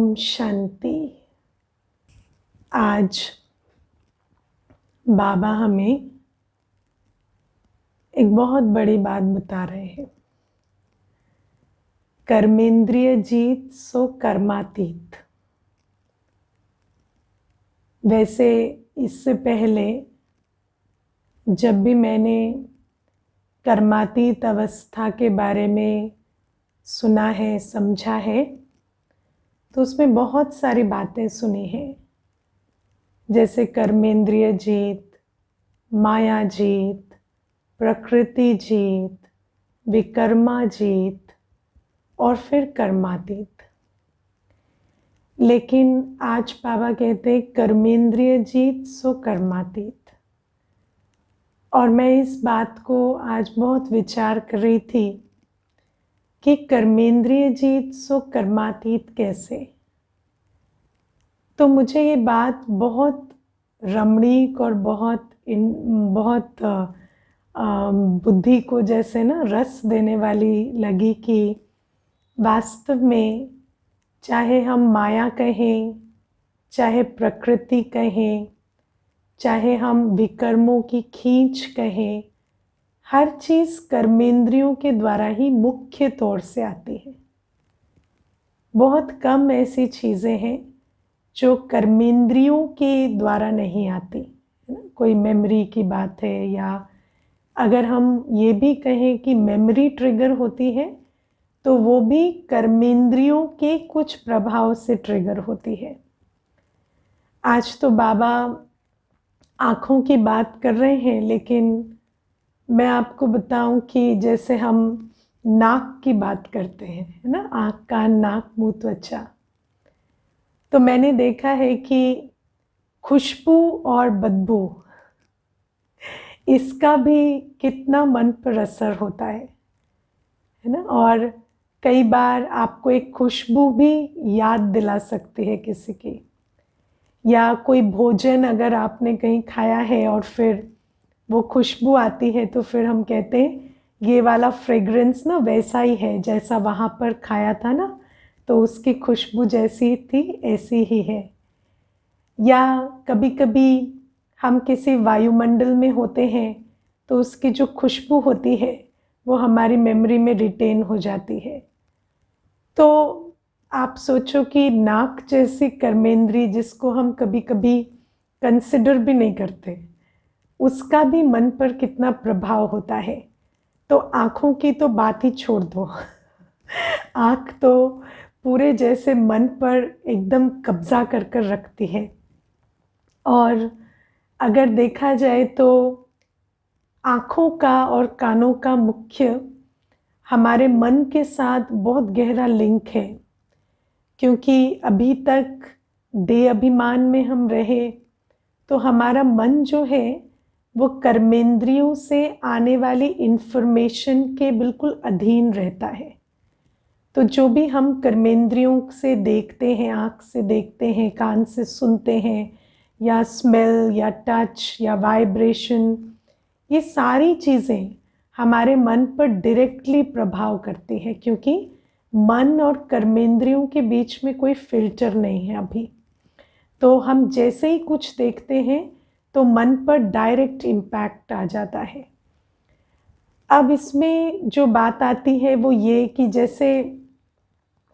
ओम शांति। आज बाबा हमें एक बहुत बड़ी बात बता रहे हैं। कर्मेंद्रिय जीत सो कर्मातीत। वैसे इससे पहले जब भी मैंने कर्मातीत अवस्था के बारे में सुना है, समझा है, तो उसमें बहुत सारी बातें सुनी हैं, जैसे कर्मेंद्रिय जीत, माया जीत, प्रकृति जीत, विकर्मा जीत और फिर कर्मातीत। लेकिन आज बाबा कहते हैं कर्मेंद्रिय जीत सो कर्मातीत। और मैं इस बात को आज बहुत विचार कर रही थी कि कर्मेंद्रिय जीत सो कर्मातीत कैसे। तो मुझे ये बात बहुत रमणीक और बहुत बुद्धि को जैसे ना रस देने वाली लगी कि वास्तव में चाहे हम माया कहें, चाहे प्रकृति कहें, चाहे हम विकर्मों की खींच कहें, हर चीज़ कर्मेंद्रियों के द्वारा ही मुख्य तौर से आती है। बहुत कम ऐसी चीज़ें हैं जो कर्मेंद्रियों के द्वारा नहीं आती, है ना। कोई मेमोरी की बात है, या अगर हम ये भी कहें कि मेमोरी ट्रिगर होती है, तो वो भी कर्मेंद्रियों के कुछ प्रभाव से ट्रिगर होती है। आज तो बाबा आँखों की बात कर रहे हैं, लेकिन मैं आपको बताऊं कि जैसे हम नाक की बात करते हैं, है ना, आँख, कान, नाक, मुंह, त्वचा, तो मैंने देखा है कि खुशबू और बदबू, इसका भी कितना मन पर असर होता है ना। और कई बार आपको एक खुशबू भी याद दिला सकती है किसी की, या कोई भोजन अगर आपने कहीं खाया है और फिर वो खुशबू आती है, तो फिर हम कहते हैं ये वाला फ्रेग्रेंस ना वैसा ही है जैसा वहाँ पर खाया था ना, तो उसकी खुशबू जैसी थी ऐसी ही है। या कभी कभी हम किसी वायुमंडल में होते हैं, तो उसकी जो खुशबू होती है वो हमारी मेमोरी में रिटेन हो जाती है। तो आप सोचो कि नाक जैसी कर्मेंद्री, जिसको हम कभी कभी कंसिडर भी नहीं करते, उसका भी मन पर कितना प्रभाव होता है। तो आँखों की तो बात ही छोड़ दो आँख तो पूरे जैसे मन पर एकदम कब्जा कर कर रखती है। और अगर देखा जाए तो आँखों का और कानों का मुख्य हमारे मन के साथ बहुत गहरा लिंक है, क्योंकि अभी तक देह अभिमान में हम रहे, तो हमारा मन जो है वो कर्मेंद्रियों से आने वाली इन्फॉर्मेशन के बिल्कुल अधीन रहता है। तो जो भी हम कर्मेंद्रियों से देखते हैं, आँख से देखते हैं, कान से सुनते हैं, या स्मेल या टच या वाइब्रेशन, ये सारी चीज़ें हमारे मन पर डायरेक्टली प्रभाव करती है, क्योंकि मन और कर्मेंद्रियों के बीच में कोई फिल्टर नहीं है अभी। तो हम जैसे ही कुछ देखते हैं तो मन पर डायरेक्ट इम्पैक्ट आ जाता है। अब इसमें जो बात आती है वो ये कि जैसे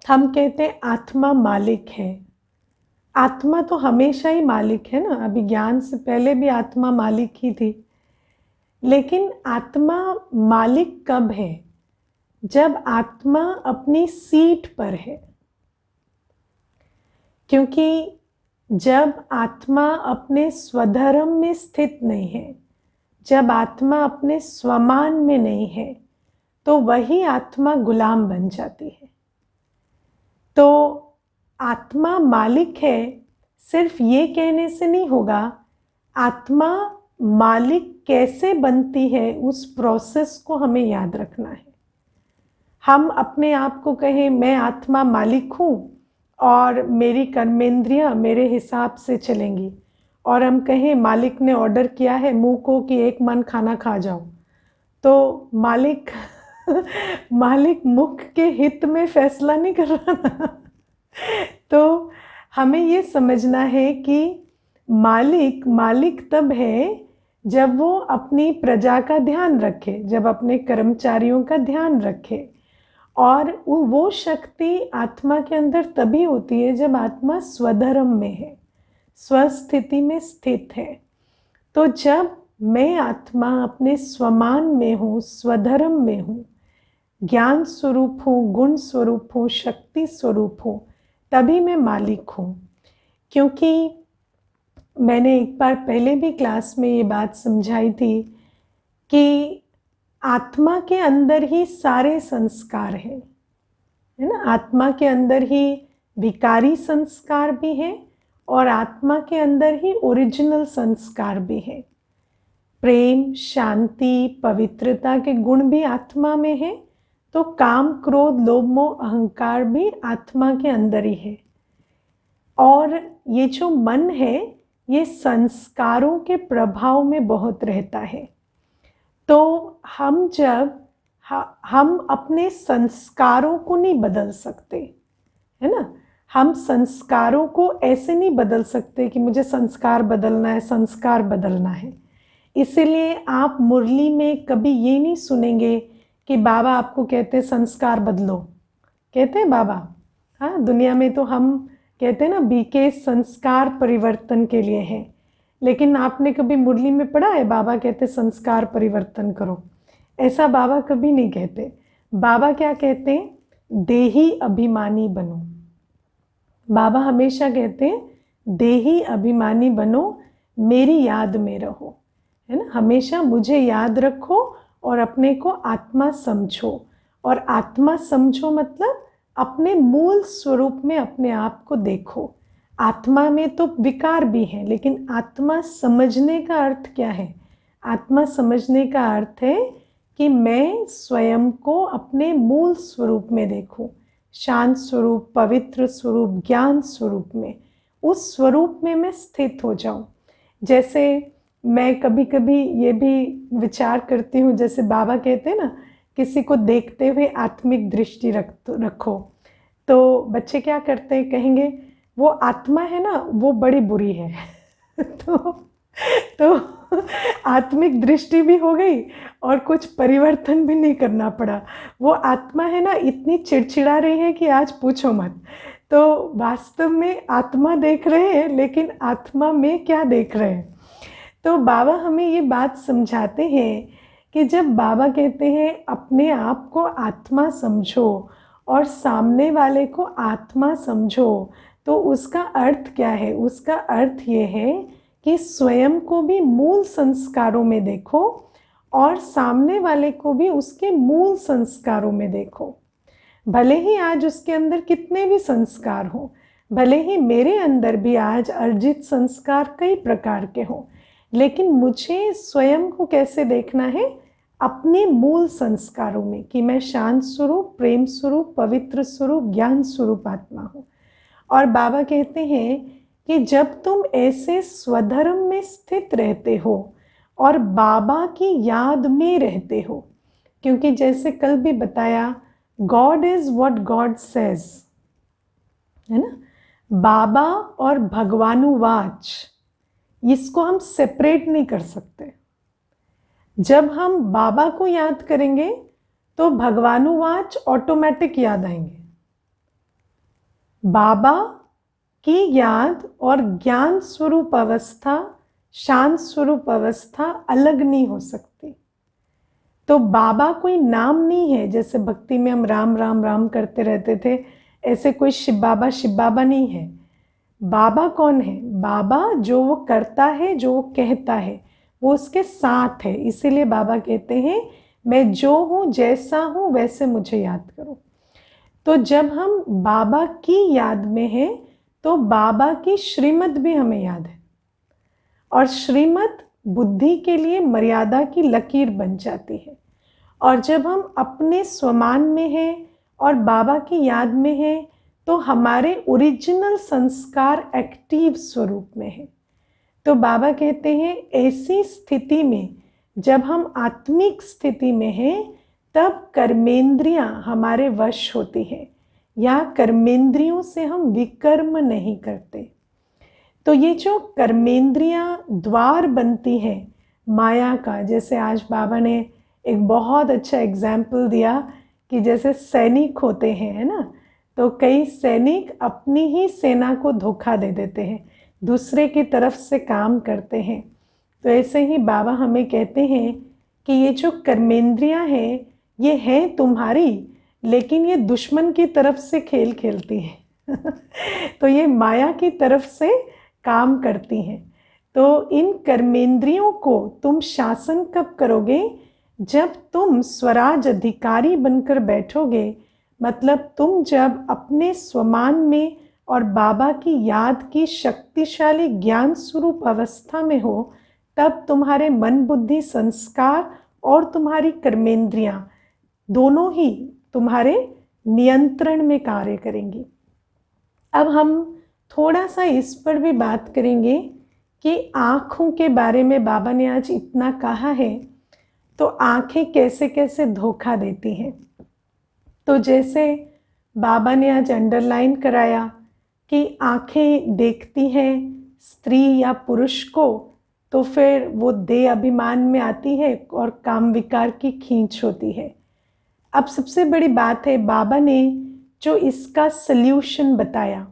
हम कहते हैं आत्मा मालिक है। आत्मा तो हमेशा ही मालिक है ना, अभी ज्ञान से पहले भी आत्मा मालिक ही थी। लेकिन आत्मा मालिक कब है? जब आत्मा अपनी सीट पर है। क्योंकि जब आत्मा अपने स्वधर्म में स्थित नहीं है, जब आत्मा अपने स्वमान में नहीं है, तो वही आत्मा गुलाम बन जाती है। तो आत्मा मालिक है, सिर्फ ये कहने से नहीं होगा। आत्मा मालिक कैसे बनती है, उस प्रोसेस को हमें याद रखना है। हम अपने आप को कहें मैं आत्मा मालिक हूँ और मेरी कर्मेंद्रियाँ मेरे हिसाब से चलेंगी, और हम कहें मालिक ने ऑर्डर किया है मुंह को कि एक मन खाना खा जाओ, तो मालिक मालिक मुख के हित में फैसला नहीं कर रहा ना तो हमें ये समझना है कि मालिक तब है जब वो अपनी प्रजा का ध्यान रखे, जब अपने कर्मचारियों का ध्यान रखे। और वो शक्ति आत्मा के अंदर तभी होती है जब आत्मा स्वधर्म में है, स्वस्थिति में स्थित है। तो जब मैं आत्मा अपने स्वमान में हूँ, स्वधर्म में हूँ, ज्ञान स्वरूप हूँ, गुण स्वरूप हूँ, शक्ति स्वरूप हूँ, तभी मैं मालिक हूँ। क्योंकि मैंने एक बार पहले भी क्लास में ये बात समझाई थी कि आत्मा के अंदर ही सारे संस्कार हैं, है ना। आत्मा के अंदर ही विकारी संस्कार भी हैं और आत्मा के अंदर ही ओरिजिनल संस्कार भी हैं। प्रेम, शांति, पवित्रता के गुण भी आत्मा में है, तो काम, क्रोध, लोभ, मोह, अहंकार भी आत्मा के अंदर ही है। और ये जो मन है ये संस्कारों के प्रभाव में बहुत रहता है। तो हम अपने संस्कारों को नहीं बदल सकते, है ना। हम संस्कारों को ऐसे नहीं बदल सकते कि मुझे संस्कार बदलना है, संस्कार बदलना है। इसीलिए आप मुरली में कभी ये नहीं सुनेंगे कि बाबा आपको कहते हैं संस्कार बदलो। कहते हैं बाबा? हाँ, दुनिया में तो हम कहते हैं ना बीके संस्कार परिवर्तन के लिए है, लेकिन आपने कभी मुरली में पढ़ा है बाबा कहते संस्कार परिवर्तन करो? ऐसा बाबा कभी नहीं कहते। बाबा क्या कहते हैं? देही अभिमानी बनो। बाबा हमेशा कहते हैं देही अभिमानी बनो, मेरी याद में रहो, है ना। हमेशा मुझे याद रखो और अपने को आत्मा समझो। और आत्मा समझो मतलब अपने मूल स्वरूप में अपने आप को देखो। आत्मा में तो विकार भी है, लेकिन आत्मा समझने का अर्थ क्या है? आत्मा समझने का अर्थ है कि मैं स्वयं को अपने मूल स्वरूप में देखूं, शांत स्वरूप, पवित्र स्वरूप, ज्ञान स्वरूप में, उस स्वरूप में मैं स्थित हो जाऊं। जैसे मैं कभी कभी ये भी विचार करती हूँ, जैसे बाबा कहते हैं ना किसी को देखते हुए आत्मिक दृष्टि रखो, तो बच्चे क्या करते हैं? कहेंगे वो आत्मा है ना वो बड़ी बुरी है तो आत्मिक दृष्टि भी हो गई और कुछ परिवर्तन भी नहीं करना पड़ा। वो आत्मा है ना इतनी चिड़चिड़ा रही है कि आज पूछो मत। तो वास्तव में आत्मा देख रहे हैं, लेकिन आत्मा में क्या देख रहे हैं? तो बाबा हमें ये बात समझाते हैं कि जब बाबा कहते हैं अपने आप को आत्मा समझो और सामने वाले को आत्मा समझो, तो उसका अर्थ क्या है? उसका अर्थ ये है कि स्वयं को भी मूल संस्कारों में देखो और सामने वाले को भी उसके मूल संस्कारों में देखो। भले ही आज उसके अंदर कितने भी संस्कार हो, भले ही मेरे अंदर भी आज अर्जित संस्कार कई प्रकार के हों, लेकिन मुझे स्वयं को कैसे देखना है? अपने मूल संस्कारों में, कि मैं शांत स्वरूप, प्रेम स्वरूप, पवित्र स्वरूप, ज्ञान स्वरूप आत्मा हूँ। और बाबा कहते हैं कि जब तुम ऐसे स्वधर्म में स्थित रहते हो और बाबा की याद में रहते हो, क्योंकि जैसे कल भी बताया God is what God says, है ना। बाबा और भगवानुवाच, इसको हम सेपरेट नहीं कर सकते। जब हम बाबा को याद करेंगे तो भगवानुवाच ऑटोमेटिक याद आएंगे। बाबा की याद और ज्ञान स्वरूप अवस्था, शांत स्वरूप अवस्था अलग नहीं हो सकती। तो बाबा कोई नाम नहीं है, जैसे भक्ति में हम राम राम राम करते रहते थे, ऐसे कोई शिव बाबा नहीं है। बाबा कौन है? बाबा जो वो करता है, जो वो कहता है, वो उसके साथ है। इसीलिए बाबा कहते हैं मैं जो हूँ, जैसा हूँ, वैसे मुझे याद करो। तो जब हम बाबा की याद में हैं तो बाबा की श्रीमत भी हमें याद है, और श्रीमत बुद्धि के लिए मर्यादा की लकीर बन जाती है। और जब हम अपने स्वमान में हैं और बाबा की याद में हैं तो हमारे ओरिजिनल संस्कार एक्टिव स्वरूप में है। तो बाबा कहते हैं ऐसी स्थिति में जब हम आत्मिक स्थिति में हैं तब कर्मेंद्रियां हमारे वश होती हैं, या कर्मेंद्रियों से हम विकर्म नहीं करते। तो ये जो कर्मेंद्रियां द्वार बनती हैं माया का, जैसे आज बाबा ने एक बहुत अच्छा एग्जाम्पल दिया कि जैसे सैनिक होते हैं, है ना, तो कई सैनिक अपनी ही सेना को धोखा दे देते हैं, दूसरे की तरफ से काम करते हैं। तो ऐसे ही बाबा हमें कहते हैं कि ये जो कर्मेंद्रियां हैं ये हैं तुम्हारी, लेकिन ये दुश्मन की तरफ से खेल खेलती हैं तो ये माया की तरफ से काम करती हैं। तो इन कर्मेंद्रियों को तुम शासन कब करोगे? जब तुम स्वराज अधिकारी बनकर बैठोगे, मतलब तुम जब अपने स्वमान में और बाबा की याद की शक्तिशाली ज्ञान स्वरूप अवस्था में हो, तब तुम्हारे मन बुद्धि संस्कार और तुम्हारी कर्मेंद्रियां दोनों ही तुम्हारे नियंत्रण में कार्य करेंगी। अब हम थोड़ा सा इस पर भी बात करेंगे कि आँखों के बारे में बाबा ने आज इतना कहा है, तो आँखें कैसे कैसे धोखा देती हैं। तो जैसे बाबा ने आज अंडरलाइन कराया कि आँखें देखती हैं स्त्री या पुरुष को, तो फिर वो देह अभिमान में आती है और काम विकार की खींच होती है। अब सबसे बड़ी बात है, बाबा ने जो इसका सल्यूशन बताया,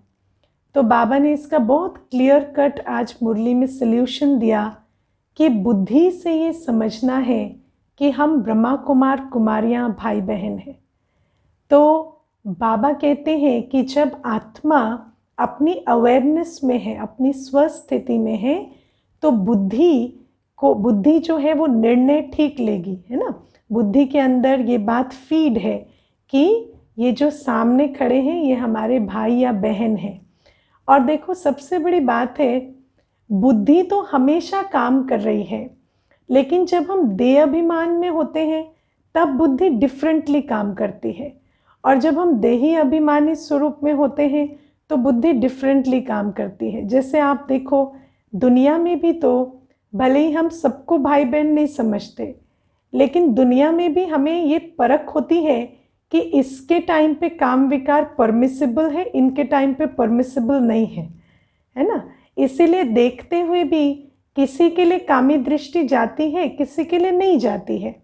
तो बाबा ने इसका बहुत क्लियर कट आज मुरली में सल्यूशन दिया कि बुद्धि से ये समझना है कि हम ब्रह्मा कुमार कुमारियाँ भाई बहन हैं। तो बाबा कहते हैं कि जब आत्मा अपनी अवेयरनेस में है, अपनी स्वस्थिति में है, तो बुद्धि जो है वो निर्णय ठीक लेगी, है ना। बुद्धि के अंदर ये बात फीड है कि ये जो सामने खड़े हैं ये हमारे भाई या बहन हैं। और देखो सबसे बड़ी बात है, बुद्धि तो हमेशा काम कर रही है, लेकिन जब हम देह अभिमान में होते हैं तब बुद्धि डिफरेंटली काम करती है, और जब हम देही अभिमानी स्वरूप में होते हैं तो बुद्धि डिफरेंटली काम करती है। जैसे आप देखो दुनिया में भी तो भले ही हम सबको भाई बहन नहीं समझते, लेकिन दुनिया में भी हमें ये परख होती है कि इसके टाइम पे काम विकार परमिसिबल है, इनके टाइम पे परमिसिबल नहीं है ना। इसीलिए देखते हुए भी किसी के लिए कामी दृष्टि जाती है, किसी के लिए नहीं जाती है।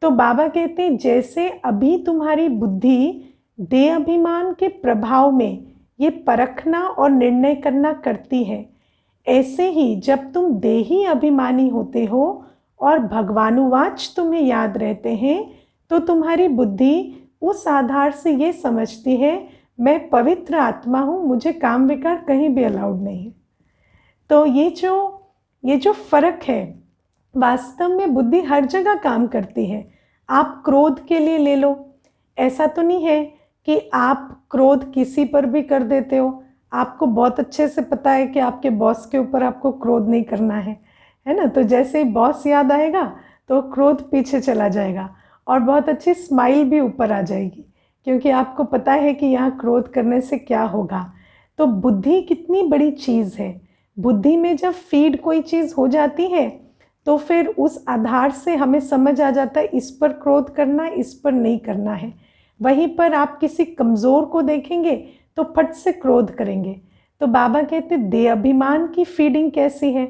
तो बाबा कहते हैं जैसे अभी तुम्हारी बुद्धि देह अभिमान के प्रभाव में ये परखना और निर्णय करना करती है, ऐसे ही जब तुम देही अभिमानी होते हो और भगवानुवाच तुम्हें याद रहते हैं, तो तुम्हारी बुद्धि उस आधार से ये समझती है मैं पवित्र आत्मा हूँ, मुझे काम विकार कहीं भी अलाउड नहीं है। तो ये जो फर्क है, वास्तव में बुद्धि हर जगह काम करती है। आप क्रोध के लिए ले लो, ऐसा तो नहीं है कि आप क्रोध किसी पर भी कर देते हो। आपको बहुत अच्छे से पता है कि आपके बॉस के ऊपर आपको क्रोध नहीं करना है ना। तो जैसे ही बॉस याद आएगा तो क्रोध पीछे चला जाएगा और बहुत अच्छी स्माइल भी ऊपर आ जाएगी, क्योंकि आपको पता है कि यहाँ क्रोध करने से क्या होगा। तो बुद्धि कितनी बड़ी चीज़ है। बुद्धि में जब फीड कोई चीज़ हो जाती है तो फिर उस आधार से हमें समझ आ जाता है इस पर क्रोध करना, इस पर नहीं करना है। वहीं पर आप किसी कमज़ोर को देखेंगे तो फट से क्रोध करेंगे। तो बाबा कहते देह अभिमान की फीडिंग कैसी है।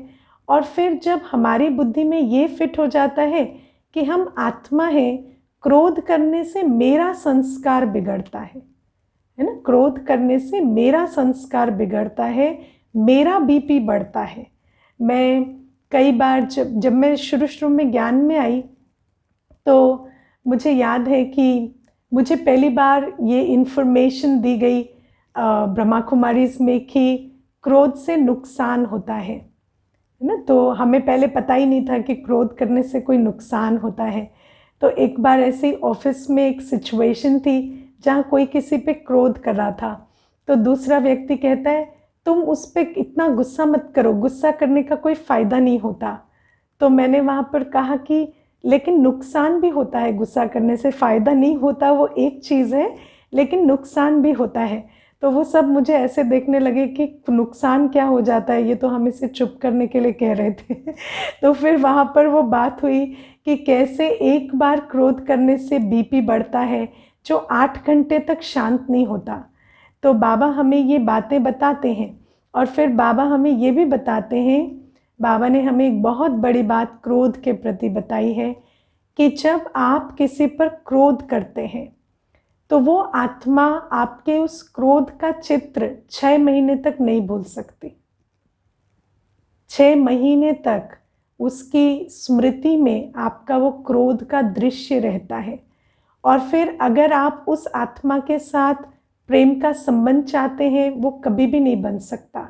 और फिर जब हमारी बुद्धि में ये फिट हो जाता है कि हम आत्मा हैं, क्रोध करने से मेरा संस्कार बिगड़ता है ना। क्रोध करने से मेरा संस्कार बिगड़ता है, मेरा बीपी बढ़ता है। मैं कई बार जब मैं शुरू में ज्ञान में आई, तो मुझे याद है कि मुझे पहली बार ये इन्फॉर्मेशन दी गई ब्रह्मा कुमारीज में कि क्रोध से नुकसान होता है ना। तो हमें पहले पता ही नहीं था कि क्रोध करने से कोई नुकसान होता है। तो एक बार ऐसे ही ऑफिस में एक सिचुएशन थी जहाँ कोई किसी पे क्रोध कर रहा था, तो दूसरा व्यक्ति कहता है तुम उस पर इतना गुस्सा मत करो, गुस्सा करने का कोई फ़ायदा नहीं होता। तो मैंने वहाँ पर कहा कि लेकिन नुकसान भी होता है गुस्सा करने से, फ़ायदा नहीं होता वो एक चीज़ है, लेकिन नुकसान भी होता है। तो वो सब मुझे ऐसे देखने लगे कि नुकसान क्या हो जाता है, ये तो हम इसे चुप करने के लिए कह रहे थे तो फिर वहाँ पर वो बात हुई कि कैसे एक बार क्रोध करने से बीपी बढ़ता है, जो 8 घंटे तक शांत नहीं होता। तो बाबा हमें ये बातें बताते हैं और फिर बाबा हमें ये भी बताते हैं, बाबा ने हमें एक बहुत बड़ी बात क्रोध के प्रति बताई है कि जब आप किसी पर क्रोध करते हैं तो वो आत्मा आपके उस क्रोध का चित्र 6 महीने तक नहीं भूल सकती। 6 महीने तक उसकी स्मृति में आपका वो क्रोध का दृश्य रहता है। और फिर अगर आप उस आत्मा के साथ प्रेम का संबंध चाहते हैं, वो कभी भी नहीं बन सकता,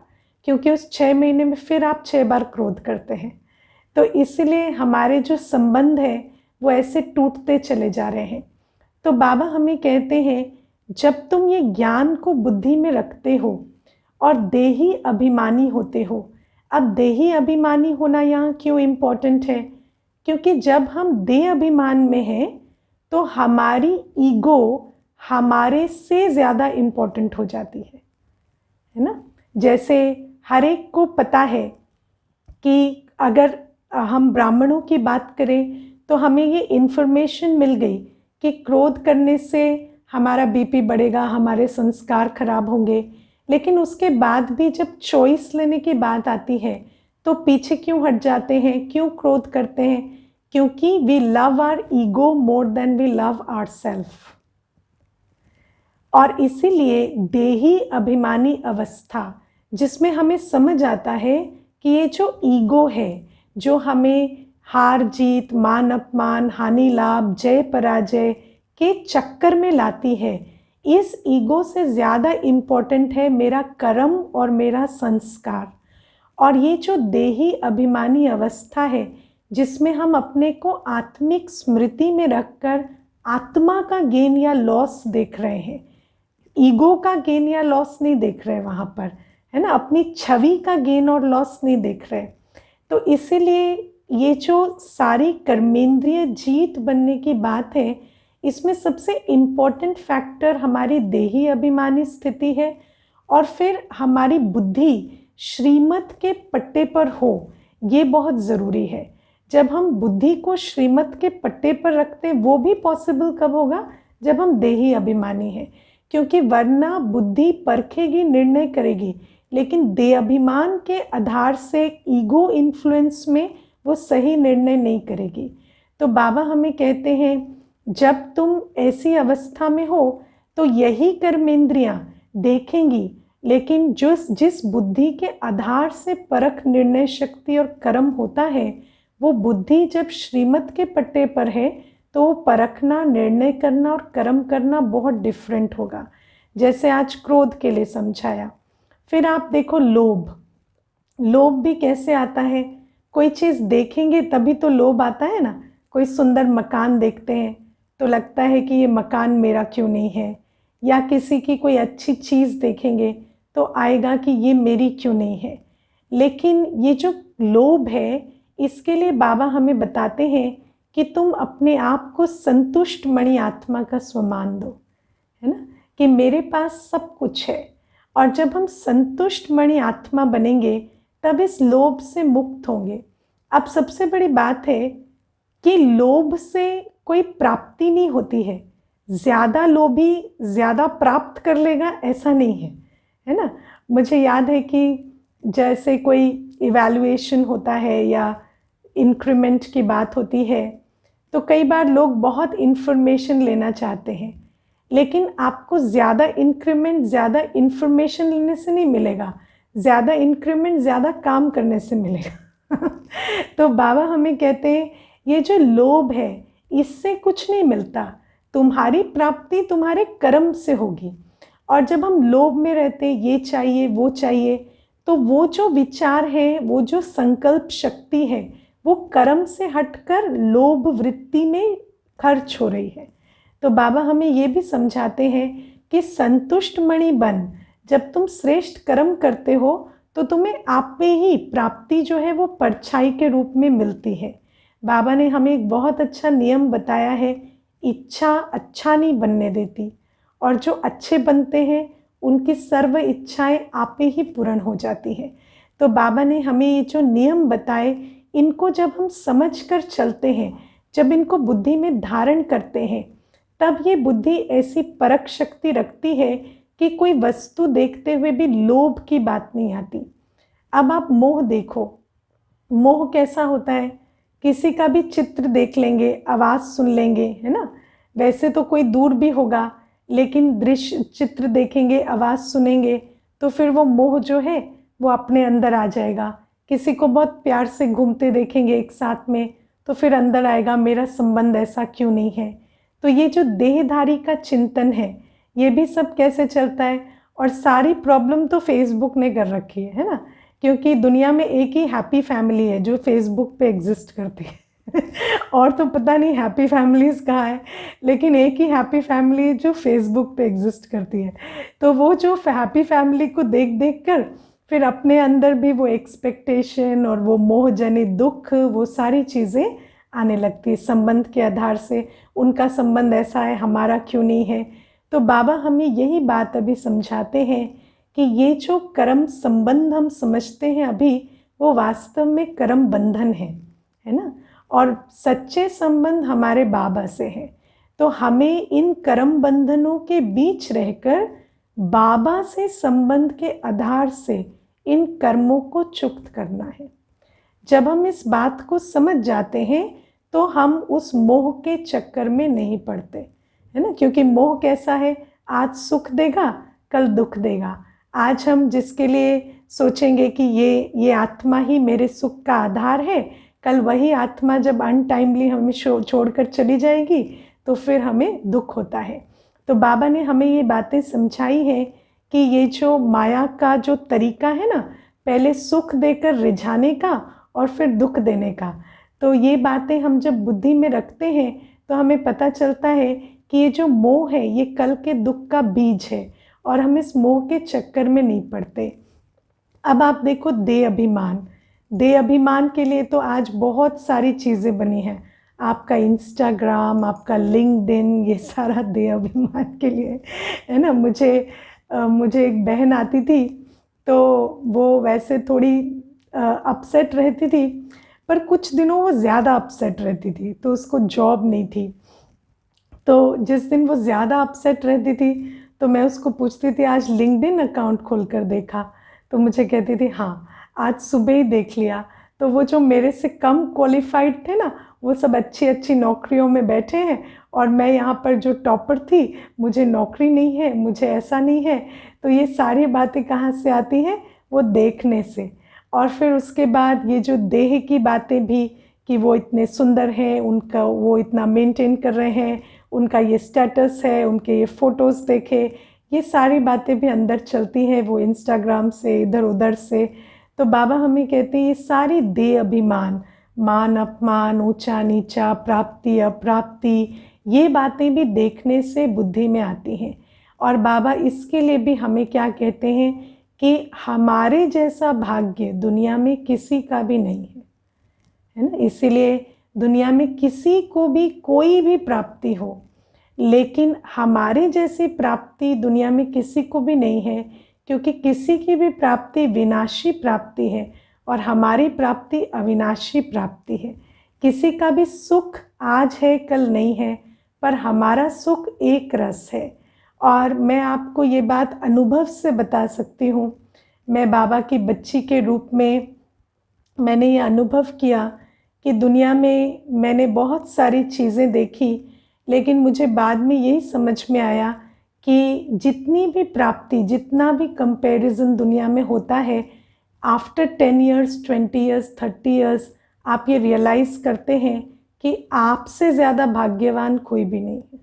क्योंकि उस 6 महीने में फिर आप 6 बार क्रोध करते हैं। तो इसलिए हमारे जो संबंध है वो ऐसे टूटते चले जा रहे हैं। तो बाबा हमें कहते हैं, जब तुम ये ज्ञान को बुद्धि में रखते हो और देही अभिमानी होते हो। अब देही अभिमानी होना यहाँ क्यों इम्पोर्टेंट है? क्योंकि जब हम देह अभिमान में हैं तो हमारी ईगो हमारे से ज़्यादा इम्पोर्टेंट हो जाती है ना। जैसे हर एक को पता है कि अगर हम ब्राह्मणों की बात करें तो हमें ये इन्फॉर्मेशन मिल गई कि क्रोध करने से हमारा बीपी बढ़ेगा, हमारे संस्कार खराब होंगे। लेकिन उसके बाद भी जब चॉइस लेने की बात आती है तो पीछे क्यों हट जाते हैं, क्यों क्रोध करते हैं? क्योंकि we love our ego more than we love our self. और इसीलिए देही अभिमानी अवस्था, जिसमें हमें समझ आता है कि ये जो ईगो है, जो हमें हार जीत, मान अपमान, हानि लाभ, जय पराजय के चक्कर में लाती है, इस ईगो से ज़्यादा इम्पोर्टेंट है मेरा कर्म और मेरा संस्कार। और ये जो देही अभिमानी अवस्था है, जिसमें हम अपने को आत्मिक स्मृति में रखकर आत्मा का गेन या लॉस देख रहे हैं, ईगो का गेन या लॉस नहीं देख रहे वहाँ पर, है ना, अपनी छवि का गेन और लॉस नहीं देख रहे। तो इसीलिए ये जो सारी कर्मेंद्रिय जीत बनने की बात है, इसमें सबसे इम्पोर्टेंट फैक्टर हमारी देही अभिमानी स्थिति है। और फिर हमारी बुद्धि श्रीमत के पट्टे पर हो, ये बहुत ज़रूरी है। जब हम बुद्धि को श्रीमत के पट्टे पर रखते हैं, वो भी पॉसिबल कब होगा? जब हम देही अभिमानी हैं, क्योंकि वरना बुद्धि परखेगी, निर्णय करेगी, लेकिन देह अभिमान के आधार से ईगो इन्फ्लुएंस में वो सही निर्णय नहीं करेगी। तो बाबा हमें कहते हैं, जब तुम ऐसी अवस्था में हो तो यही कर्मेंद्रियां देखेंगी, लेकिन जिस बुद्धि के आधार से परख, निर्णय शक्ति और कर्म होता है, वो बुद्धि जब श्रीमत के पट्टे पर है तो परखना, निर्णय करना और कर्म करना बहुत डिफरेंट होगा। जैसे आज क्रोध के लिए समझाया। फिर आप देखो लोभ भी कैसे आता है? कोई चीज़ देखेंगे तभी तो लोभ आता है ना। कोई सुंदर मकान देखते हैं तो लगता है कि ये मकान मेरा क्यों नहीं है, या किसी की कोई अच्छी चीज़ देखेंगे तो आएगा कि ये मेरी क्यों नहीं है। लेकिन ये जो लोभ है, इसके लिए बाबा हमें बताते हैं कि तुम अपने आप को संतुष्ट मणि आत्मा का स्वमान दो, है ना, कि मेरे पास सब कुछ है। और जब हम संतुष्ट मणि आत्मा बनेंगे तब इस लोभ से मुक्त होंगे। अब सबसे बड़ी बात है कि लोभ से कोई प्राप्ति नहीं होती है। ज़्यादा लोभी ज़्यादा प्राप्त कर लेगा ऐसा नहीं है, है ना। मुझे याद है कि जैसे कोई इवैल्यूएशन होता है या इंक्रीमेंट की बात होती है, तो कई बार लोग बहुत इन्फॉर्मेशन लेना चाहते हैं, लेकिन आपको ज़्यादा इंक्रीमेंट ज़्यादा इन्फॉर्मेशन लेने से नहीं मिलेगा, ज़्यादा इंक्रीमेंट ज़्यादा काम करने से मिलेगा। तो बाबा हमें कहते हैं, ये जो लोभ है इससे कुछ नहीं मिलता, तुम्हारी प्राप्ति तुम्हारे कर्म से होगी। और जब हम लोभ में रहते, ये चाहिए वो चाहिए, तो वो जो विचार है, वो जो संकल्प शक्ति है, वो कर्म से हटकर लोभ वृत्ति में खर्च हो रही है। तो बाबा हमें ये भी समझाते हैं कि संतुष्ट मणि बन, जब तुम श्रेष्ठ कर्म करते हो तो तुम्हें आप में ही प्राप्ति जो है वो परछाई के रूप में मिलती है। बाबा ने हमें एक बहुत अच्छा नियम बताया है, इच्छा अच्छा नहीं बनने देती, और जो अच्छे बनते हैं उनकी सर्व इच्छाएं आप ही पूर्ण हो जाती हैं। तो बाबा ने हमें ये जो नियम बताए, इनको जब हम समझ कर चलते हैं, जब इनको बुद्धि में धारण करते हैं, तब ये बुद्धि ऐसी परख शक्ति रखती है कि कोई वस्तु देखते हुए भी लोभ की बात नहीं आती। अब आप मोह देखो, मोह कैसा होता है, किसी का भी चित्र देख लेंगे, आवाज़ सुन लेंगे, है ना, वैसे तो कोई दूर भी होगा लेकिन दृश्य चित्र देखेंगे, आवाज़ सुनेंगे तो फिर वो मोह जो है वो अपने अंदर आ जाएगा। किसी को बहुत प्यार से घूमते देखेंगे एक साथ में तो फिर अंदर आएगा मेरा संबंध ऐसा क्यों नहीं है। तो ये जो देहधारी का चिंतन है ये भी सब कैसे चलता है, और सारी प्रॉब्लम तो फेसबुक ने कर रखी है ना, क्योंकि दुनिया में एक ही हैप्पी फैमिली है जो फेसबुक पे एग्जिस्ट करती है और तो पता नहीं हैप्पी फैमिलीज़ कहाँ है, लेकिन एक ही हैप्पी फैमिली है जो फेसबुक पे एग्जिस्ट करती है। तो वो जो हैप्पी फैमिली को देख देख कर फिर अपने अंदर भी वो एक्सपेक्टेशन और वो मोहजनित दुख, वो सारी चीज़ें आने लगती है संबंध के आधार से। उनका संबंध ऐसा है, हमारा क्यों नहीं है। तो बाबा हमें यही बात अभी समझाते हैं कि ये जो कर्म संबंध हम समझते हैं अभी, वो वास्तव में कर्म बंधन है ना, और सच्चे संबंध हमारे बाबा से हैं। तो हमें इन कर्म बंधनों के बीच रहकर बाबा से संबंध के आधार से इन कर्मों को चुक्त करना है। जब हम इस बात को समझ जाते हैं तो हम उस मोह के चक्कर में नहीं पड़ते, है ना, क्योंकि मोह कैसा है, आज सुख देगा कल दुख देगा। आज हम जिसके लिए सोचेंगे कि ये आत्मा ही मेरे सुख का आधार है, कल वही आत्मा जब अनटाइमली हमें छोड़कर चली जाएगी तो फिर हमें दुख होता है। तो बाबा ने हमें ये बातें समझाई हैं कि ये जो माया का जो तरीका है ना, पहले सुख देकर रिझाने का और फिर दुख देने का, तो ये बातें हम जब बुद्धि में रखते हैं तो हमें पता चलता है कि ये जो मोह है ये कल के दुख का बीज है और हम इस मोह के चक्कर में नहीं पड़ते। अब आप देखो देह अभिमान, देह अभिमान के लिए तो आज बहुत सारी चीज़ें बनी हैं। आपका इंस्टाग्राम, आपका लिंक्डइन, ये सारा देह अभिमान के लिए है ना। मुझे एक बहन आती थी तो वो वैसे थोड़ी अपसेट रहती थी, पर कुछ दिनों वो ज़्यादा अपसेट रहती थी, तो उसको जॉब नहीं थी। तो जिस दिन वो ज़्यादा अपसेट रहती थी तो मैं उसको पूछती थी आज लिंक्डइन अकाउंट खोल कर देखा, तो मुझे कहती थी हाँ आज सुबह ही देख लिया। तो वो जो मेरे से कम क्वालिफाइड थे ना, वो सब अच्छी अच्छी नौकरियों में बैठे हैं और मैं यहाँ पर जो टॉपर थी, मुझे नौकरी नहीं है, मुझे ऐसा नहीं है। तो ये सारी बातें कहाँ से आती हैं, वो देखने से। और फिर उसके बाद ये जो देह की बातें भी, कि वो इतने सुंदर हैं, उनका वो इतना मेंटेन कर रहे हैं, उनका ये स्टेटस है, उनके ये फ़ोटोज़ देखे, ये सारी बातें भी अंदर चलती हैं वो इंस्टाग्राम से, इधर उधर से। तो बाबा हमें कहते हैं ये सारी देह अभिमान, मान अपमान, ऊंचा नीचा, प्राप्ति अप्राप्ति, ये बातें भी देखने से बुद्धि में आती हैं। और बाबा इसके लिए भी हमें क्या कहते हैं कि हमारे जैसा भाग्य दुनिया में किसी का भी नहीं है ना। इसीलिए दुनिया में किसी को भी कोई भी प्राप्ति हो, लेकिन हमारे जैसी प्राप्ति दुनिया में किसी को भी नहीं है, क्योंकि किसी की भी प्राप्ति विनाशी प्राप्ति है और हमारी प्राप्ति अविनाशी प्राप्ति है। किसी का भी सुख आज है कल नहीं है, पर हमारा सुख एक रस है। और मैं आपको ये बात अनुभव से बता सकती हूँ। मैं बाबा की बच्ची के रूप में मैंने ये अनुभव किया कि दुनिया में मैंने बहुत सारी चीज़ें देखी, लेकिन मुझे बाद में यही समझ में आया कि जितनी भी प्राप्ति, जितना भी कंपैरिजन दुनिया में होता है, आफ्टर 10 इयर्स, 20 इयर्स, 30 इयर्स आप ये रियलाइज़ करते हैं कि आपसे ज़्यादा भाग्यवान कोई भी नहीं है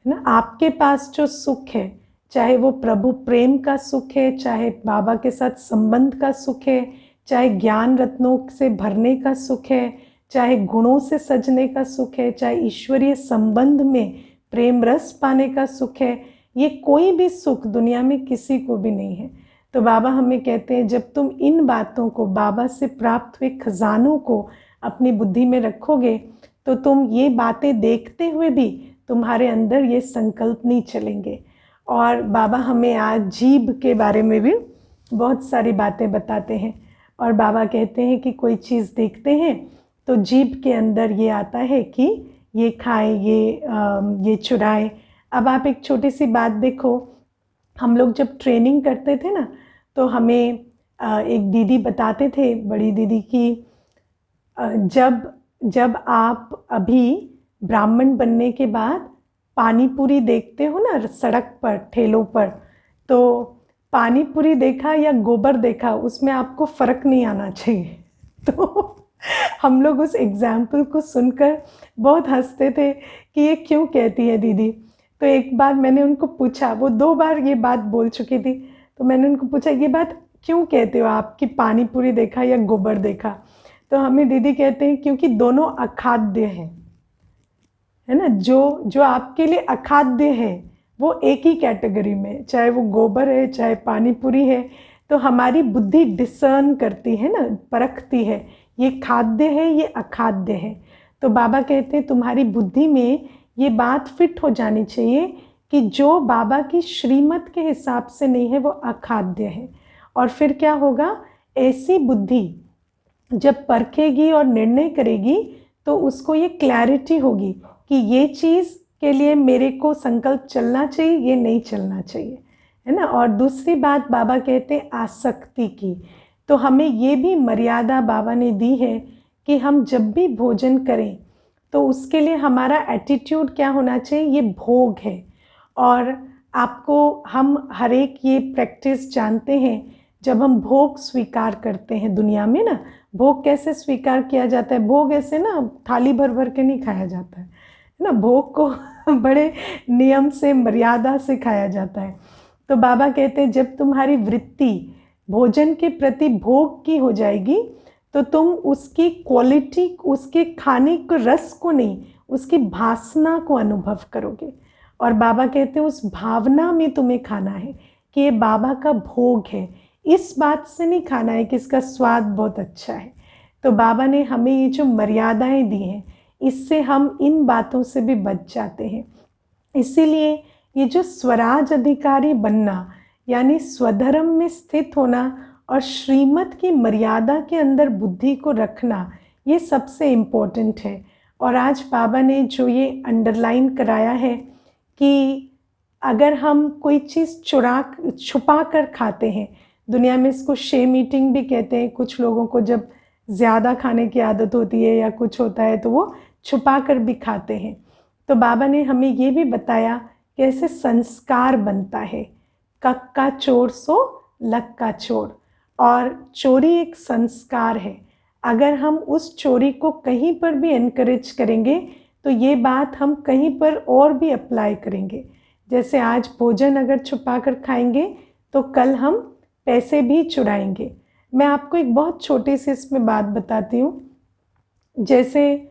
ना। आपके पास जो सुख है, चाहे वो प्रभु प्रेम का सुख है, चाहे बाबा के साथ संबंध का सुख है, चाहे ज्ञान रत्नों से भरने का सुख है, चाहे गुणों से सजने का सुख है, चाहे ईश्वरीय संबंध में प्रेम रस पाने का सुख है, ये कोई भी सुख दुनिया में किसी को भी नहीं है। तो बाबा हमें कहते हैं जब तुम इन बातों को, बाबा से प्राप्त हुए खजानों को अपनी बुद्धि में रखोगे तो तुम ये बातें देखते हुए भी तुम्हारे अंदर ये संकल्प नहीं चलेंगे। और बाबा हमें आज जीभ के बारे में भी बहुत सारी बातें बताते हैं। और बाबा कहते हैं कि कोई चीज़ देखते हैं तो जीभ के अंदर ये आता है कि ये खाएं, ये चुराएं। अब आप एक छोटी सी बात देखो, हम लोग जब ट्रेनिंग करते थे ना, तो हमें एक दीदी बताते थे, बड़ी दीदी, कि जब आप अभी ब्राह्मण बनने के बाद पानी पूरी देखते हो ना सड़क पर, ठेलों पर, तो पानी पूरी देखा या गोबर देखा, उसमें आपको फ़र्क नहीं आना चाहिए। तो हम लोग उस एग्जाम्पल को सुनकर बहुत हंसते थे कि ये क्यों कहती है दीदी। तो एक बार मैंने उनको पूछा, वो 2 बार ये बात बोल चुकी थी, तो मैंने उनको पूछा, ये बात क्यों कहते हो आप कि पानी पूरी देखा या गोबर देखा? तो हमें दीदी कहते हैं क्योंकि दोनों अखाद्य हैं, है ना। जो आपके लिए अखाद्य है वो एक ही कैटेगरी में, चाहे वो गोबर है चाहे पानी पूरी है। तो हमारी बुद्धि डिसर्न करती है ना, परखती है, ये खाद्य है ये अखाद्य है। तो बाबा कहते हैं तुम्हारी बुद्धि में ये बात फिट हो जानी चाहिए कि जो बाबा की श्रीमत के हिसाब से नहीं है वो अखाद्य है। और फिर क्या होगा, ऐसी बुद्धि जब परखेगी और निर्णय करेगी तो उसको ये क्लैरिटी होगी कि ये चीज़ के लिए मेरे को संकल्प चलना चाहिए, ये नहीं चलना चाहिए, है ना। और दूसरी बात बाबा कहते हैं आसक्ति की। तो हमें ये भी मर्यादा बाबा ने दी है कि हम जब भी भोजन करें तो उसके लिए हमारा एटीट्यूड क्या होना चाहिए, ये भोग है। और आपको हम हर एक ये प्रैक्टिस जानते हैं, जब हम भोग स्वीकार करते हैं दुनिया में ना, भोग कैसे स्वीकार किया जाता है? भोग ऐसे ना थाली भर भर के नहीं खाया जाता है ना, भोग को बड़े नियम से, मर्यादा से खाया जाता है। तो बाबा कहते हैं जब तुम्हारी वृत्ति भोजन के प्रति भोग की हो जाएगी तो तुम उसकी क्वालिटी, उसके खाने के रस को नहीं, उसकी भासना को अनुभव करोगे। और बाबा कहते हैं उस भावना में तुम्हें खाना है कि ये बाबा का भोग है, इस बात से नहीं खाना है कि इसका स्वाद बहुत अच्छा है। तो बाबा ने हमें ये जो मर्यादाएं दी हैं, इससे हम इन बातों से भी बच जाते हैं। इसीलिए ये जो स्वराज अधिकारी बनना, यानी स्वधर्म में स्थित होना और श्रीमत की मर्यादा के अंदर बुद्धि को रखना, ये सबसे इम्पोर्टेंट है। और आज बाबा ने जो ये अंडरलाइन कराया है कि अगर हम कोई चीज़ छुपा कर खाते हैं, दुनिया में इसको शेम ईटिंग भी कहते हैं, कुछ लोगों को जब ज़्यादा खाने की आदत होती है या कुछ होता है तो वो छुपा कर भी खाते हैं। तो बाबा ने हमें ये भी बताया कि ऐसे संस्कार बनता है, कक्का चोर सो लक्का चोर। और चोरी एक संस्कार है, अगर हम उस चोरी को कहीं पर भी एनकरेज करेंगे तो ये बात हम कहीं पर और भी अप्लाई करेंगे। जैसे आज भोजन अगर छुपा कर खाएंगे तो कल हम पैसे भी चुराएंगे। मैं आपको एक बहुत छोटी सी इसमें बात बताती हूँ। जैसे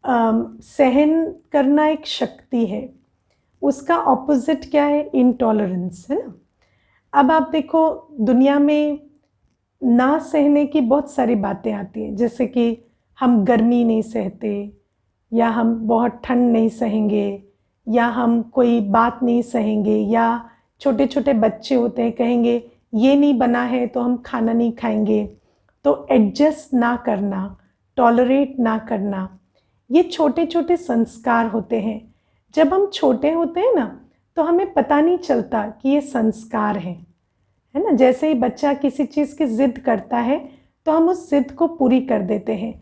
सहन करना एक शक्ति है, उसका ऑपोजिट क्या है, इनटॉलरेंस, है ना। अब आप देखो दुनिया में ना सहने की बहुत सारी बातें आती हैं, जैसे कि हम गर्मी नहीं सहते, या हम बहुत ठंड नहीं सहेंगे, या हम कोई बात नहीं सहेंगे, या छोटे छोटे बच्चे होते हैं कहेंगे ये नहीं बना है तो हम खाना नहीं खाएंगे। तो एडजस्ट ना करना, टॉलरेट ना करना, ये छोटे छोटे संस्कार होते हैं। जब हम छोटे होते हैं ना तो हमें पता नहीं चलता कि ये संस्कार है ना। जैसे ही बच्चा किसी चीज़ की ज़िद करता है तो हम उस ज़िद को पूरी कर देते हैं।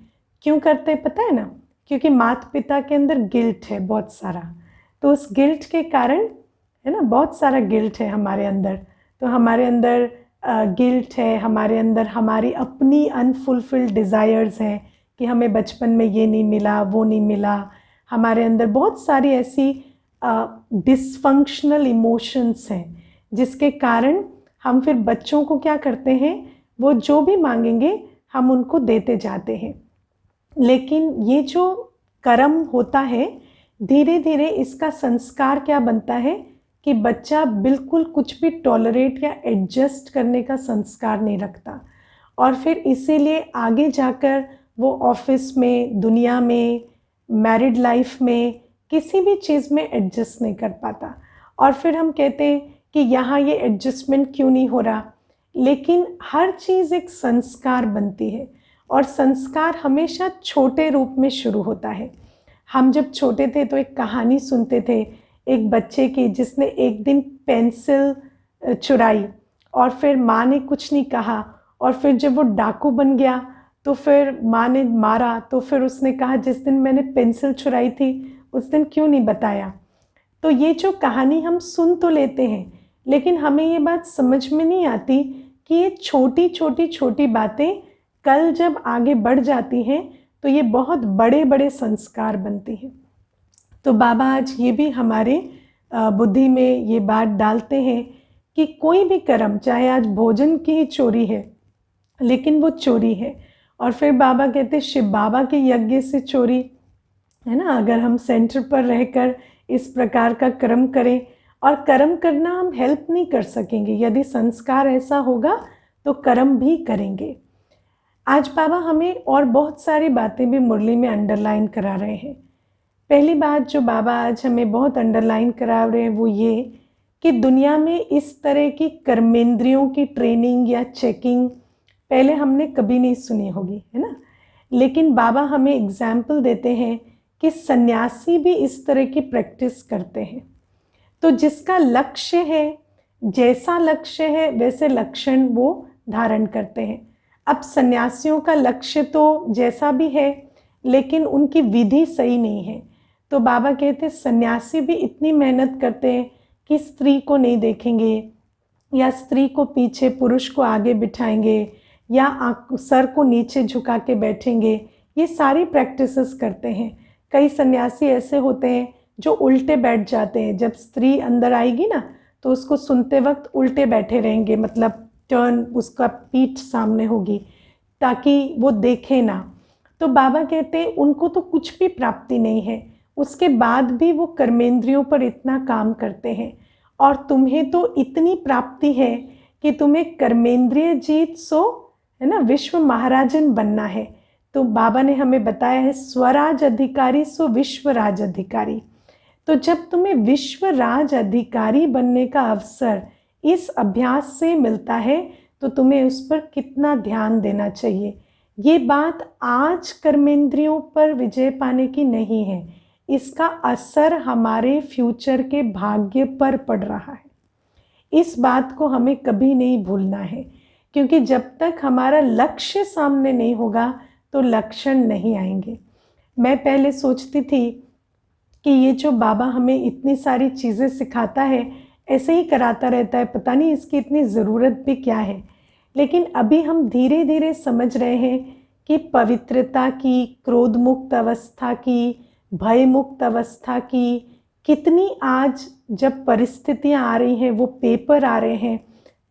क्यों करते हैं पता है ना? क्योंकि माता पिता के अंदर गिल्ट है बहुत सारा, तो उस गिल्ट के कारण, है ना, बहुत सारा गिल्ट है हमारे अंदर। तो हमारे अंदर गिल्ट है, हमारे अंदर हमारी अपनी अनफुलफिल्ड डिज़ायर्स हैं कि हमें बचपन में ये नहीं मिला, वो नहीं मिला। हमारे अंदर बहुत सारी ऐसी डिसफंक्शनल इमोशंस हैं जिसके कारण हम फिर बच्चों को क्या करते हैं, वो जो भी मांगेंगे हम उनको देते जाते हैं। लेकिन ये जो कर्म होता है, धीरे धीरे इसका संस्कार क्या बनता है कि बच्चा बिल्कुल कुछ भी टॉलरेट या एडजस्ट करने का संस्कार नहीं रखता, और फिर इसीलिए आगे जाकर वो ऑफिस में, दुनिया में, मैरिड लाइफ में, किसी भी चीज़ में एडजस्ट नहीं कर पाता। और फिर हम कहते हैं कि यहाँ ये एडजस्टमेंट क्यों नहीं हो रहा। लेकिन हर चीज़ एक संस्कार बनती है, और संस्कार हमेशा छोटे रूप में शुरू होता है। हम जब छोटे थे तो एक कहानी सुनते थे एक बच्चे की जिसने एक दिन पेंसिल चुराई और फिर माँ ने कुछ नहीं कहा, और फिर जब वो डाकू बन गया तो फिर माँ ने मारा, तो फिर उसने कहा जिस दिन मैंने पेंसिल चुराई थी उस दिन क्यों नहीं बताया। तो ये जो कहानी हम सुन तो लेते हैं, लेकिन हमें ये बात समझ में नहीं आती कि ये छोटी छोटी छोटी बातें कल जब आगे बढ़ जाती हैं तो ये बहुत बड़े बड़े संस्कार बनती हैं। तो बाबा आज ये भी हमारे बुद्धि में ये बात डालते हैं कि कोई भी कर्म, चाहे आज भोजन की ही चोरी है लेकिन वो चोरी है। और फिर बाबा कहते शिव बाबा के यज्ञ से चोरी है ना। अगर हम सेंटर पर रहकर इस प्रकार का कर्म करें, और कर्म करना हम हेल्प नहीं कर सकेंगे, यदि संस्कार ऐसा होगा तो कर्म भी करेंगे। आज बाबा हमें और बहुत सारी बातें भी मुरली में अंडरलाइन करा रहे हैं। पहली बात जो बाबा आज हमें बहुत अंडरलाइन करा रहे हैं वो ये कि दुनिया में इस तरह की कर्मेंद्रियों की ट्रेनिंग या चेकिंग पहले हमने कभी नहीं सुनी होगी, है ना। लेकिन बाबा हमें एग्जाम्पल देते हैं कि सन्यासी भी इस तरह की प्रैक्टिस करते हैं। तो जिसका लक्ष्य है, जैसा लक्ष्य है वैसे लक्षण वो धारण करते हैं। अब सन्यासियों का लक्ष्य तो जैसा भी है लेकिन उनकी विधि सही नहीं है। तो बाबा कहते सन्यासी भी इतनी मेहनत करते हैं कि स्त्री को नहीं देखेंगे, या स्त्री को पीछे पुरुष को आगे बिठाएंगे, या सर को नीचे झुका के बैठेंगे। ये सारी प्रैक्टिसेस करते हैं। कई सन्यासी ऐसे होते हैं जो उल्टे बैठ जाते हैं। जब स्त्री अंदर आएगी ना तो उसको सुनते वक्त उल्टे बैठे रहेंगे, मतलब टर्न, उसका पीठ सामने होगी ताकि वो देखे ना। तो बाबा कहते हैं उनको तो कुछ भी प्राप्ति नहीं है, उसके बाद भी वो कर्मेंद्रियों पर इतना काम करते हैं। और तुम्हें तो इतनी प्राप्ति है कि तुम्हें कर्मेंद्रिय जीत सो, है ना, विश्व महाराजन बनना है। तो बाबा ने हमें बताया है स्वराज अधिकारी सो विश्व राज अधिकारी। तो जब तुम्हें विश्व राज अधिकारी बनने का अवसर इस अभ्यास से मिलता है तो तुम्हें उस पर कितना ध्यान देना चाहिए। ये बात आज कर्मेंद्रियों पर विजय पाने की नहीं है, इसका असर हमारे फ्यूचर के भाग्य पर पड़ रहा है। इस बात को हमें कभी नहीं भूलना है, क्योंकि जब तक हमारा लक्ष्य सामने नहीं होगा तो लक्षण नहीं आएंगे। मैं पहले सोचती थी कि ये जो बाबा हमें इतनी सारी चीज़ें सिखाता है ऐसे ही कराता रहता है, पता नहीं इसकी इतनी ज़रूरत भी क्या है। लेकिन अभी हम धीरे धीरे समझ रहे हैं कि पवित्रता की, क्रोध मुक्त अवस्था की, भय मुक्त अवस्था की कितनी, आज जब परिस्थितियां आ रही हैं, वो पेपर आ रहे हैं,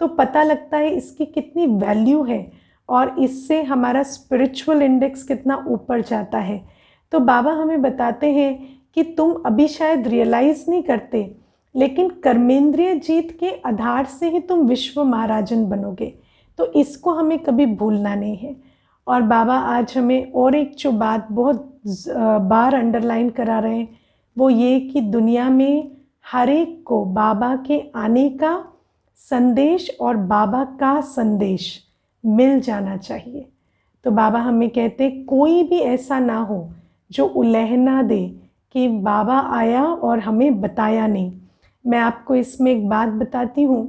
तो पता लगता है इसकी कितनी वैल्यू है और इससे हमारा स्पिरिचुअल इंडेक्स कितना ऊपर जाता है। तो बाबा हमें बताते हैं कि तुम अभी शायद रियलाइज़ नहीं करते, लेकिन कर्मेंद्रिय जीत के आधार से ही तुम विश्व महाराजन बनोगे। तो इसको हमें कभी भूलना नहीं है। और बाबा आज हमें और एक जो बात बहुत बार अंडरलाइन करा रहे हैं वो ये कि दुनिया में हर एक को बाबा के आने का संदेश और बाबा का संदेश मिल जाना चाहिए। तो बाबा हमें कहते कोई भी ऐसा ना हो जो उल्लेखना दे कि बाबा आया और हमें बताया नहीं। मैं आपको इसमें एक बात बताती हूँ।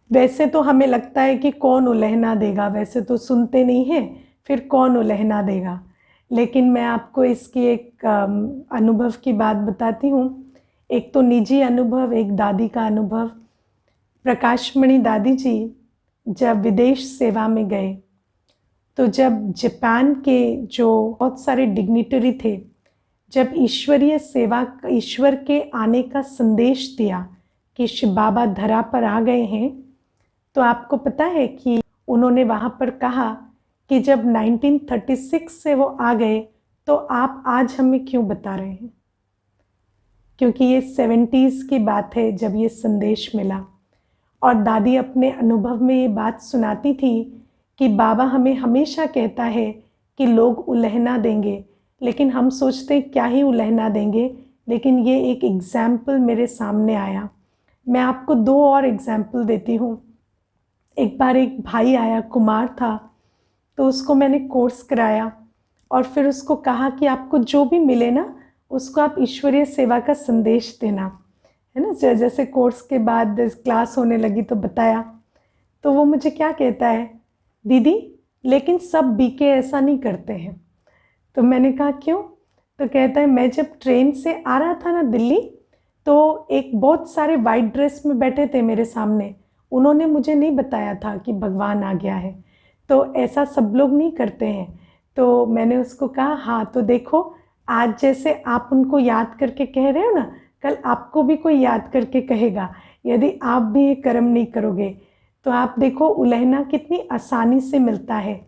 वैसे तो हमें लगता है कि कौन उल्लेखना देगा, वैसे तो सुनते नहीं हैं, फिर कौन उल्लेखना देगा। लेकिन मैं आपको इसकी एक अनुभव की बात बताती हूँ। एक तो निजी अनुभव, एक दादी का अनुभव। प्रकाशमणि दादी जी जब विदेश सेवा में गए तो जब जापान के जो बहुत सारे डिग्निटरी थे, जब ईश्वरीय सेवा, ईश्वर के आने का संदेश दिया कि शिव बाबा धरा पर आ गए हैं, तो आपको पता है कि उन्होंने वहाँ पर कहा कि जब 1936 से वो आ गए तो आप आज हमें क्यों बता रहे हैं, क्योंकि ये 70s की बात है जब ये संदेश मिला। और दादी अपने अनुभव में ये बात सुनाती थी कि बाबा हमें हमेशा कहता है कि लोग उल्लेखना देंगे, लेकिन हम सोचते क्या ही उल्लेखना देंगे। लेकिन ये एक एग्जाम्पल मेरे सामने आया। मैं आपको दो और एग्जाम्पल देती हूँ। एक बार एक भाई आया, कुमार था, तो उसको मैंने कोर्स कराया और फिर उसको कहा कि आपको जो भी मिले ना उसको आप ईश्वरीय सेवा का संदेश देना, है ना। जैसे कोर्स के बाद क्लास होने लगी तो बताया, तो वो मुझे क्या कहता है, दीदी लेकिन सब बीके ऐसा नहीं करते हैं। तो मैंने कहा क्यों? तो कहता है मैं जब ट्रेन से आ रहा था ना दिल्ली, तो एक बहुत सारे वाइट ड्रेस में बैठे थे मेरे सामने, उन्होंने मुझे नहीं बताया था कि भगवान आ गया है, तो ऐसा सब लोग नहीं करते हैं। तो मैंने उसको कहा हाँ, तो देखो आज जैसे आप उनको याद करके कह रहे हो ना, कल आपको भी कोई याद करके कहेगा। यदि आप भी ये कर्म नहीं करोगे तो आप देखो उलहना कितनी आसानी से मिलता है।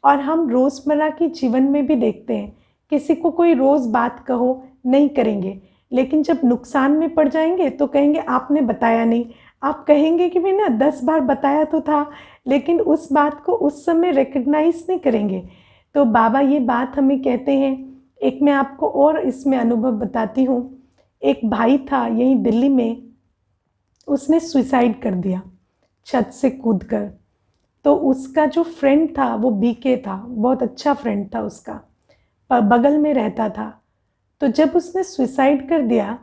और हम रोज़मर्रा की जीवन में भी देखते हैं, किसी को कोई रोज़ बात कहो नहीं करेंगे, लेकिन जब नुकसान में पड़ जाएंगे तो कहेंगे आपने बताया नहीं। आप कहेंगे कि भाई ना 10 बार बताया तो था, लेकिन उस बात को उस समय रिकग्नाइज नहीं करेंगे। तो बाबा ये बात हमें कहते हैं। एक मैं आपको और इसमें अनुभव बताती हूँ। एक भाई था यहीं दिल्ली में, उसने सुसाइड कर दिया छत से कूदकर। तो उसका जो फ्रेंड था वो बीके था, बहुत अच्छा फ्रेंड था उसका, बगल में रहता था। तो जब उसने सुसाइड कर दिया,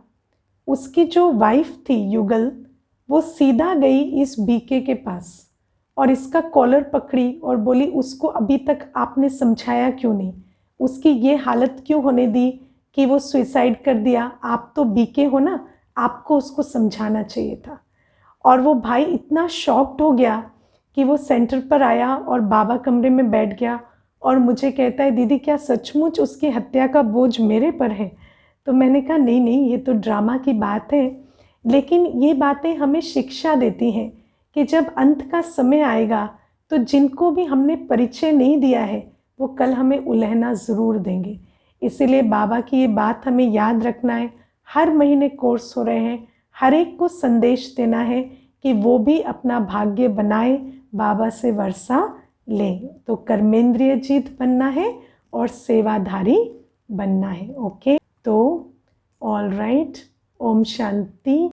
उसकी जो वाइफ थी युगल, वो सीधा गई इस बीके के पास और इसका कॉलर पकड़ी और बोली उसको अभी तक आपने समझाया क्यों नहीं, उसकी ये हालत क्यों होने दी कि वो सुसाइड कर दिया, आप तो बीके हो ना, आपको उसको समझाना चाहिए था। और वो भाई इतना शॉक्ड हो गया कि वो सेंटर पर आया और बाबा कमरे में बैठ गया और मुझे कहता है दीदी क्या सचमुच उसकी हत्या का बोझ मेरे पर है? तो मैंने कहा नहीं नहीं, ये तो ड्रामा की बात है, लेकिन ये बातें हमें शिक्षा देती हैं कि जब अंत का समय आएगा तो जिनको भी हमने परिचय नहीं दिया है वो कल हमें उलहना ज़रूर देंगे। इसीलिए बाबा की ये बात हमें याद रखना है। हर महीने कोर्स हो रहे हैं, हर एक को संदेश देना है कि वो भी अपना भाग्य बनाए, बाबा से वर्षा लें। तो कर्मेंद्रिय जीत बनना है और सेवाधारी बनना है। ओके, तो ऑल राइट, ओम शांति।